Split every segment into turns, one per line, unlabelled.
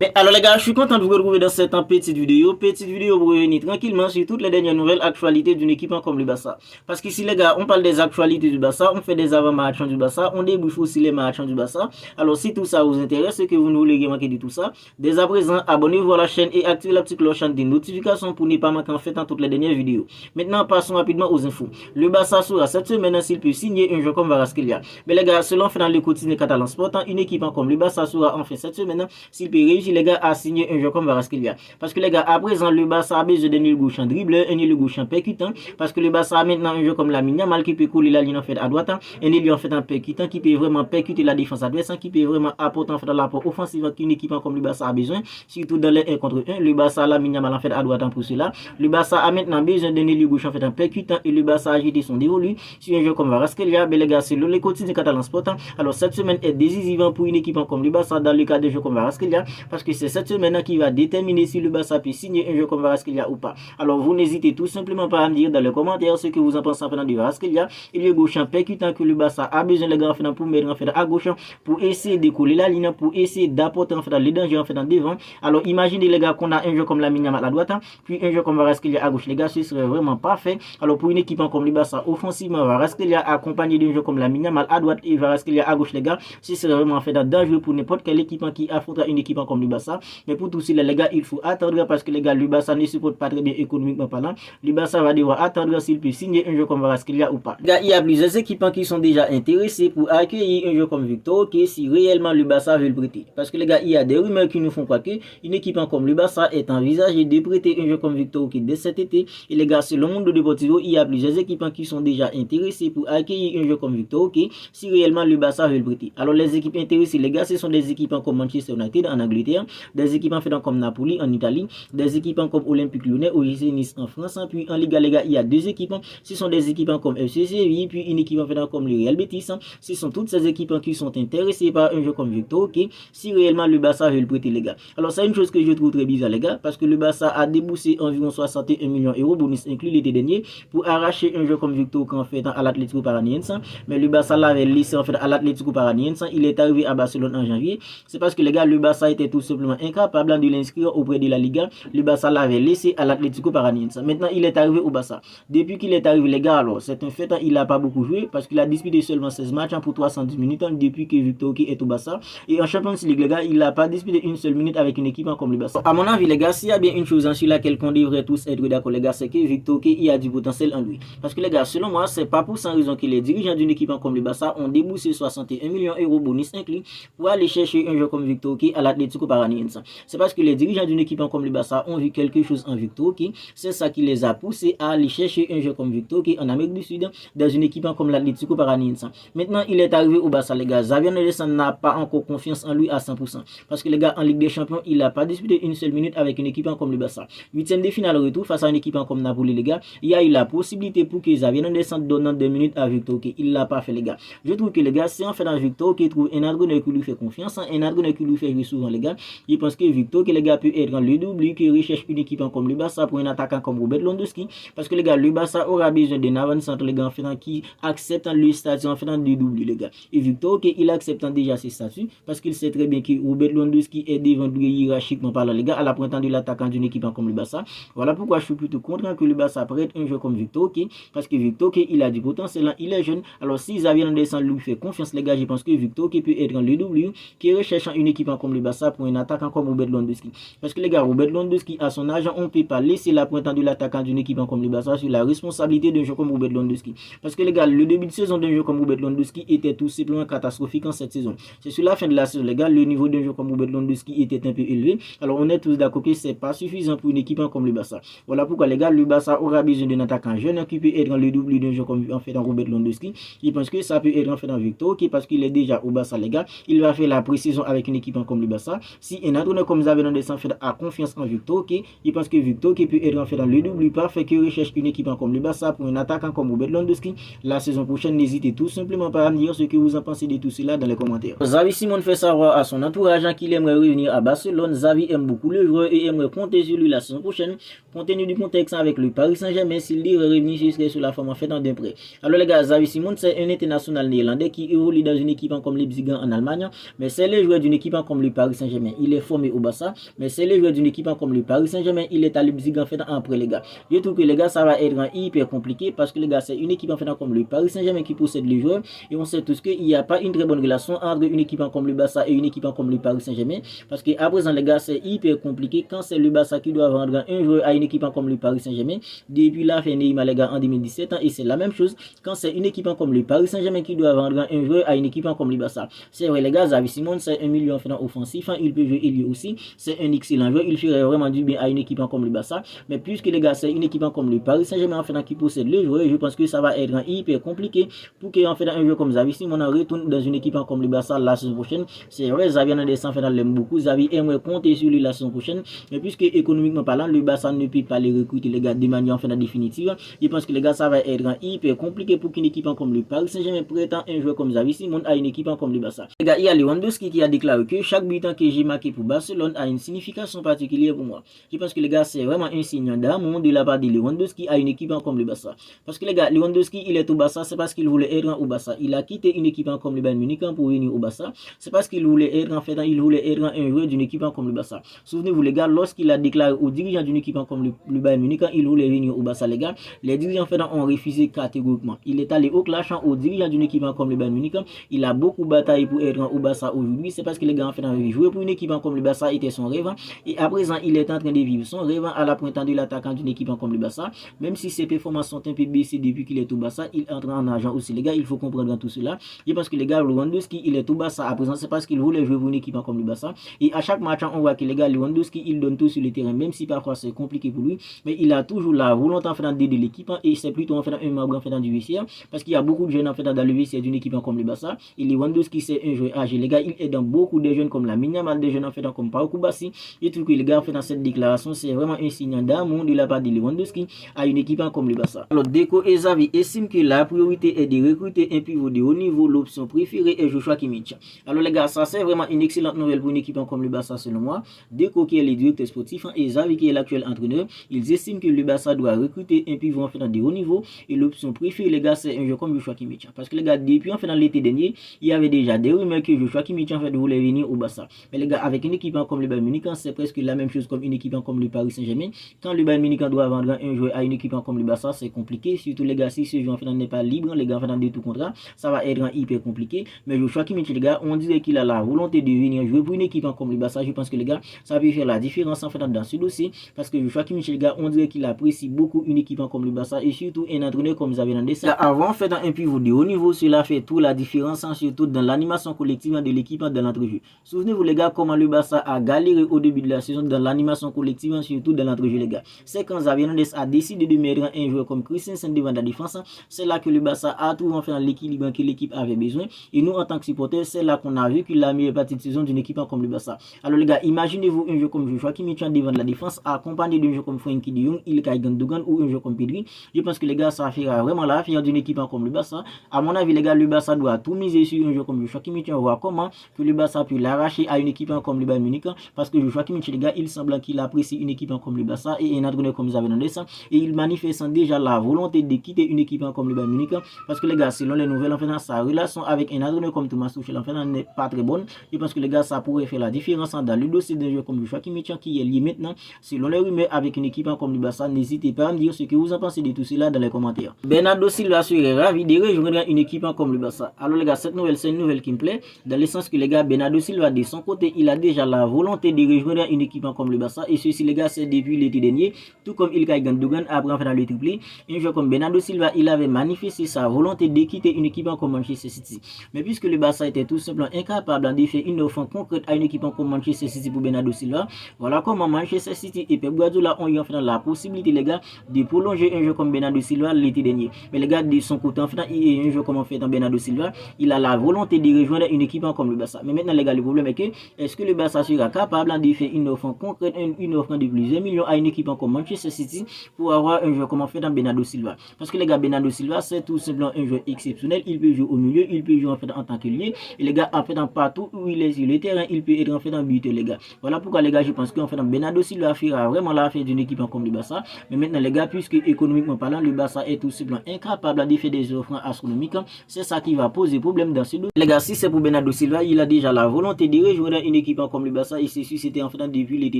Mais alors les gars, je suis content de vous retrouver dans cette petite vidéo. Petite vidéo pour revenir tranquillement sur toutes les dernières nouvelles actualités d'une équipe comme le Barça. Parce qu'ici les gars, on parle des actualités du Barça, on fait des avant-matchs du Barça, on débriefe aussi les matchs du Barça. Alors si tout ça vous intéresse et que vous ne voulez rien manquer de tout ça, dès à présent, abonnez-vous à la chaîne et activez la petite cloche de notification pour ne pas manquer en fait dans toutes les dernières vidéos. Maintenant, passons rapidement aux infos. Le Barça sera cette semaine s'il peut signer un joueur comme Kvaratskhelia. Mais les gars, selon fait dans le quotidien catalan sport, une équipe comme le Barça sera enfin cette semaine s'il peut réussir les gars à signer un joueur comme Kvaratskhelia. Parce que les gars, à présent, le Barça a besoin d'un gauche en dribbleur, un aile gauche en percutant. Parce que le Barça a maintenant un joueur comme Lamine Yamal qui peut couler la ligne en fait à droite, un aile en fait en percutant, qui peut vraiment percuter la défense adverse, qui peut vraiment apporter en fait l'apport offensif qu'une équipe comme le Barça a besoin, surtout dans les 1 contre 1. Le Barça a Lamine Yamal en fait à droite pour cela. Le Barça a maintenant besoin d'un aile gauche en fait en percutant et le Barça a jeté son dévolu sur un joueur comme Kvaratskhelia. Mais les gars, c'est le quotidien catalan sport. Alors cette semaine est décisive pour une équipe comme le Barça dans le cas de joueurs comme Kvaratskhelia, parce que c'est cette semaine qui va déterminer si le Barça peut signer un joueur comme Kvaratskhelia ou pas. Alors vous n'hésitez tout simplement pas à me dire dans les commentaires ce que vous en pensez en fait de Kvaratskhelia. Il est gauche en percutant que le Barça a besoin les gars pour mettre en fait à gauche pour essayer de coller la ligne, pour essayer d'apporter en fait les dangers en fait en devant. Alors imaginez les gars qu'on a un joueur comme Lamine Yamal à droite, puis un joueur comme Kvaratskhelia à gauche. Les gars, ce serait vraiment parfait. Alors pour une équipe comme le Barça offensivement, Kvaratskhelia accompagné d'un joueur comme Lamine Yamal à droite et Kvaratskhelia à gauche, les gars, ce serait vraiment fait dangereux pour n'importe quelle équipe qui affrontera une équipe comme le Barça. Mais pour tous les gars, il faut attendre parce que les gars, le Barça ne supporte pas très bien économiquement parlant. Le Barça va devoir attendre s'il peut signer un joueur comme Kvaratskhelia ou pas. Les gars, il y a plusieurs équipes qui sont déjà intéressées pour accueillir un joueur comme Victor Oké si réellement le Barça veut le prêter. Parce que les gars, il y a des rumeurs qui nous font croire qu'une équipe comme le Barça est envisagée de prêter un joueur comme Victor Oké dès cet été. Et les gars, selon Mundo Deportivo, il y a plusieurs équipes qui sont déjà intéressées pour accueillir un joueur comme Victor Oké si réellement le Barça veut le prêter. Alors les équipes intéressées, les gars, ce sont des équipes comme Manchester United en Angleterre, des équipes comme Napoli en Italie, des équipes comme Olympique Lyonnais, OGC Nice en France, puis en Liga, les gars, il y a deux équipes, ce sont des équipes comme FC Séville, puis une équipe comme le Real Betis. Ce sont toutes ces équipes qui sont intéressées par un jeu comme Victor Oké si réellement le Barça veut le prêter, les gars. Alors c'est une chose que je trouve très bizarre, les gars, parce que le Barça a déboursé environ 61 millions d'euros, bonus inclus l'été dernier, pour arracher un jeu comme Victor Oké en fait à l'Atlético Paranaense. Mais le Barça l'avait laissé en fait à l'Atlético Paranaense. Il est arrivé à Barcelone en janvier. C'est parce que les gars, le Barça était tout simplement incapable de l'inscrire auprès de la Liga. Le Barça l'avait laissé à l'Atlético Paranaense. Maintenant, il est arrivé au Barça. Depuis qu'il est arrivé, les gars, alors c'est un fait, il n'a pas beaucoup joué parce qu'il a disputé seulement 16 matchs pour 310 minutes depuis que Victor Oké est au Barça. Et en Champions League, les gars, il n'a pas disputé une seule minute avec une équipe comme le Barça. À mon avis, les gars, s'il y a bien une chose sur laquelle on devrait tous être d'accord, les gars, c'est que Victor Oké, il a du potentiel en lui. Parce que les gars, selon moi, c'est pas pour sans raison que les dirigeants d'une équipe comme le Barça ont déboursé 61 millions d'euros bonus inclus pour aller chercher un joueur comme Victor Oké à l'Atlético Paranaense. C'est parce que les dirigeants d'une équipe comme le Barça ont vu quelque chose en Victor Oké. C'est ça qui les a poussés à aller chercher un joueur comme Victor Oké en Amérique du Sud dans une équipe comme l'Atlético Paranaense. Maintenant, il est arrivé au Barça, les gars. Xavi Hernandez n'a pas encore confiance en lui à 100%. Parce que les gars, en Ligue des Champions, il n'a pas disputé une seule minute avec une équipe comme le Barça. 8e de finale retour face à une équipe comme Napoli, les gars. Il y a eu la possibilité pour que Xavi Hernandez donne des minutes à Victor Oké. Il l'a pas fait, les gars. Je trouve que les gars, c'est en fait dans Victor Oké trouve un entraîneur qui lui fait confiance, un entraîneur qui lui fait jouer souvent, les gars. Je pense que Victor Oké, les gars, peut être dans le double qui recherche une équipe comme le Barça pour un attaquant comme Robert Lewandowski. Parce que les gars, le Barça aura besoin d'un avant-centre, les gars, en fait, qui accepte le statut en fait de double, les gars. Et Victor Oké, il accepte déjà ce statut parce qu'il sait très bien que Robert Lewandowski est devant lui hiérarchiquement parlant, les gars, à la pointe de l'attaquant d'une équipe comme le Barça. Voilà pourquoi je suis plutôt content que le Barça prête un joueur comme Victor Oké, parce que Victor Oké, il a du potentiel, il est jeune. Alors si Xavi Hernandez lui fait confiance, les gars, je pense que Victor Oké peut être dans le double qui recherche une équipe comme le Barça pour un attaquant comme Robert Lewandowski. Parce que les gars, Robert Lewandowski à son âge, on ne peut pas laisser la pointe de l'attaquant d'une équipe comme le Barça sur la responsabilité d'un joueur comme Robert Lewandowski. Parce que les gars, le début de saison d'un joueur comme Robert Lewandowski était tout simplement catastrophique en cette saison. C'est sur la fin de la saison, les gars, le niveau d'un joueur comme Robert Lewandowski était un peu élevé. Alors on est tous d'accord que c'est pas suffisant pour une équipe comme le Barça. Voilà pourquoi les gars, le Barça aura besoin d'un attaquant jeune qui peut être dans le double d'un joueur comme en fait dans Robert Lewandowski. Je pense que ça peut être en fait dans Victor Oké parce qu'il est déjà au Barça, les gars. Il va faire la précision avec une équipe comme le Barça. Si un entraîneur comme Xavi Hernandez a confiance en Victor Oké, je pense que Victor Oké peut être en fait dans le double parfait qui recherche une équipe comme le Barça pour un attaquant comme Robert Lewandowski la saison prochaine. N'hésitez tout simplement pas à me dire ce que vous en pensez de tout cela dans les commentaires. Xavi Simon fait savoir à son entourage qu'il aimerait revenir à Barcelone. Xavi aime beaucoup le joueur et aimerait compter sur lui la saison prochaine. Compte tenu du contexte avec le Paris Saint-Germain, s'il dit revenir, ce serait sur la forme en fait d'un prêt. Alors les gars, Xavi Simon c'est un international néerlandais qui évolue dans une équipe comme Leipzig en Allemagne, mais c'est le joueur d'une équipe comme le Paris Saint-Germain. Saint-Germain. Il est formé au Barça, mais c'est le joueur d'une équipe comme le Paris Saint-Germain, il est à Leipzig en fait après les gars. Je trouve que les gars, ça va être hyper compliqué parce que les gars, c'est une équipe en fait comme le Paris Saint-Germain qui possède les joueurs et on sait tous qu'il n'y a pas une très bonne relation entre une équipe comme le Barça et une équipe comme le Paris Saint-Germain parce qu'à présent les gars, c'est hyper compliqué quand c'est le Barça qui doit vendre un joueur à une équipe comme le Paris Saint-Germain depuis la fin Neymar les gars en 2017 et c'est la même chose quand c'est une équipe comme le Paris Saint-Germain qui doit vendre un joueur à une équipe comme le Barça. C'est vrai les gars, Xavi Simons c'est 1 million en fait offensif, il peut jouer lui aussi, c'est un excellent joueur, il ferait vraiment du bien à une équipe comme le Barça, mais puisque les gars c'est une équipe comme le Paris Saint-Germain en fait qui possède les joueurs, je pense que ça va être hyper compliqué pour qu'en fait un joueur comme Xavi Simons retourne dans une équipe comme le Barça la saison prochaine. C'est vrai, Xavi Hernandez en fait l'aime beaucoup, Xavi aimerait compter sur lui la saison prochaine, mais puisque économiquement parlant le Barça ne peut pas les recruter les gars de manière en fait définitive, je pense que les gars ça va être hyper compliqué pour qu'une équipe comme le Paris Saint-Germain prétend un joueur comme Xavi Simons à une équipe comme le Barça. Les gars, il y a Lewandowski qui a déclaré que chaque but que j'ai marqué pour Barcelone a une signification particulière pour moi. Je pense que les gars, c'est vraiment un signe d'amour de la part de Lewandowski à une équipe comme le Barça. Parce que les gars, Lewandowski, il est au Barça, c'est parce qu'il voulait être au Barça. Il a quitté une équipe comme le Bayern Munich pour venir au Barça. C'est parce qu'il voulait être en fait, il voulait être un joueur d'une équipe comme le Barça. Souvenez-vous les gars, lorsqu'il a déclaré aux dirigeants d'une équipe comme le Bayern Munich, il voulait venir au Barça les gars, les dirigeants en fait ont refusé catégoriquement. Il est allé au clash aux dirigeants d'une équipe comme le Bayern Munich. Il a beaucoup bataillé pour être au Barça aujourd'hui. C'est parce que les gars en fait avaient joué pour une équipe comme le Barça était son rêve. Et à présent, il est en train de vivre son rêve à la pointe de l'attaquant d'une équipe comme le Barça. Même si ses performances sont un peu baissées depuis qu'il est au Barça, il entre en argent aussi les gars. Il faut comprendre dans tout cela. Et parce que les gars, Lewandowski, il est au Barça à présent, c'est parce qu'il voulait jouer pour une équipe comme le Barça. Et à chaque match, on voit que les gars, Lewandowski, il donne tout sur le terrain, même si parfois c'est compliqué pour lui. Mais il a toujours la volonté en fait d'aider l'équipe. Et c'est plutôt en fait un membre en fait du vestiaire. Parce qu'il y a beaucoup de jeunes en fait dans le vestiaire d'une équipe comme le Barça. Et Lewandowski, c'est un joueur âgé. Les gars, il aide dans beaucoup de jeunes comme la Yamal, des jeunes en fait comme Pau Kubasi. Et tout que les gars en fait dans cette déclaration, c'est vraiment un signe d'amour de la part de Lewandowski à une équipe comme le Barça. Alors, Deco et Xavi estiment que la priorité est de recruter un pivot de haut niveau. L'option préférée est Joshua Kimmich. Alors les gars, ça c'est vraiment une excellente nouvelle pour une équipe comme le Barça selon moi. Deco qui est le directeur sportif et Xavi qui est l'actuel entraîneur, ils estiment que le Barça doit recruter un pivot en fait de haut niveau et l'option préférée les gars c'est un joueur comme Joshua Kimmich. Parce que les gars, depuis en fait dans l'été dernier, il y avait déjà des rumeurs que Joshua Kimmich en fait voulait venir au Barça. Mais les gars, avec une équipe comme le Bayern Munich, c'est presque la même chose comme une équipe comme le Paris Saint-Germain. Quand le Bayern Munich doit vendre un joueur à une équipe comme le Barça, c'est compliqué. Surtout les gars, si ce joueur en fait n'est pas libre, les gars en fait dans tout contrat, ça va être hyper compliqué. Mais Joshua Kimmich les gars, on dirait qu'il a la volonté de venir jouer pour une équipe comme le Barça. Je pense que les gars, ça peut faire la différence en fait dans ce dossier parce que Joshua Kimmich les gars, on dirait qu'il apprécie beaucoup une équipe comme le Barça et surtout un entraîneur comme Xavi Hernandez. Avant en fait un pivot de haut niveau, cela fait toute la différence surtout dans l'animation collective de l'équipe dans l'entrejeu. Souvenez-vous les gars comment le Barça a galéré au début de la saison dans l'animation collective surtout dans l'entrejeu les gars. C'est quand Xavi Hernandez a décidé de mettre un joueur comme Christensen devant la défense, c'est là que le Barça a trouvé en fait l'équilibre que l'équipe avait besoin et nous en tant que supporters, c'est là qu'on a vu que la meilleure partie de saison d'une équipe comme le Barça. Alors les gars, imaginez-vous un joueur comme Joshua Kimmich devant la défense accompagné d'un joueur comme Frenkie de Jong, Ilkay Gundogan ou un joueur comme Pedri. Je pense que les gars, ça fera vraiment l'affaire d'une équipe comme le Barça. À mon avis les gars, le Barça doit tout miser sur un joueur comme Joshua Kimmich, on voit comment que le Barça peut l'arracher à une équipe comme le Bayern Munich parce que Joshua Kimmich les gars, il semble qu'il apprécie une équipe comme le Barça et un entraîneur comme Xavi Hernandez et il manifeste déjà la volonté de quitter une équipe comme le Bayern Munich parce que les gars, selon les nouvelles en fait sa relation avec un entraîneur comme Thomas Tuchel en fait n'est pas très bonne. Je pense que les gars, ça pourrait faire la différence dans le dossier d'un joueur comme Joshua Kimmich qui est lié maintenant selon les rumeurs avec une équipe comme le Barça. N'hésitez pas à me dire ce que vous en pensez de tout cela dans les commentaires. Bernardo Silva serait ravi de rejoindre une équipe comme le Barça. Alors les gars, cette nouvelle c'est une nouvelle qui me plaît dans le sens que les gars, Bernardo Silva de son côté, il a déjà la volonté de rejoindre une équipe comme le Barça et ceci les gars, c'est depuis l'été dernier, tout comme Ilkay Gundogan après en fait dans le triplé. Un joueur comme Bernardo Silva, il avait manifesté sa volonté de quitter une équipe comme Manchester City. Mais puisque le Barça était tout simplement incapable de faire une offre concrète à une équipe comme Manchester City pour Bernardo Silva, voilà comment Manchester City et Pep Guardiola ont eu en fait la possibilité les gars de prolonger un joueur comme Bernardo Silva l'été dernier. Mais les gars, de son côté en fait, il y a un joueur comme en fait Bernardo Silva, il a la volonté de rejoindre une équipe comme le Barça. Mais maintenant les gars, le problème est que est-ce que le Barça sera capable de faire une offre concrète, une offre de plusieurs millions à une équipe comme Manchester City pour avoir un joueur comme en fait Bernardo Silva? Parce que les gars, Bernardo Silva c'est tout simplement un joueur exceptionnel. Il peut jouer au milieu, il peut jouer en fait en tant que lié. Et les gars, en fait partout où il est sur le terrain, il peut être en fait en buteur les gars. Voilà pourquoi les gars, je pense qu'en fait Bernardo Silva fera vraiment l'affaire d'une équipe comme le Barça. Mais maintenant les gars, puisque économiquement parlant, le Barça est tout simplement incapable de faire des offres astronomiques, c'est ça qui va poser problème dans ce dossier. Les gars, si c'est pour Bernardo Silva, il a déjà la volonté de rejoindre une équipe comme le Barça et ceci c'était en fait depuis l'été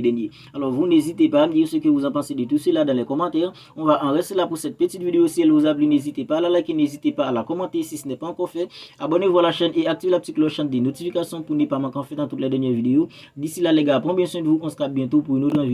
dernier. Alors vous n'hésitez pas à me dire ce que vous en pensez de tout cela dans les commentaires. On va en rester là pour cette petite vidéo. Si elle vous a plu, n'hésitez pas à la liker, n'hésitez pas à la commenter si ce n'est pas encore fait. Abonnez-vous à la chaîne et activez la petite cloche des notifications pour ne pas manquer en fait dans toutes les dernières vidéos. D'ici là les gars, prenez bien soin de vous, on se capte bientôt pour une autre vidéo.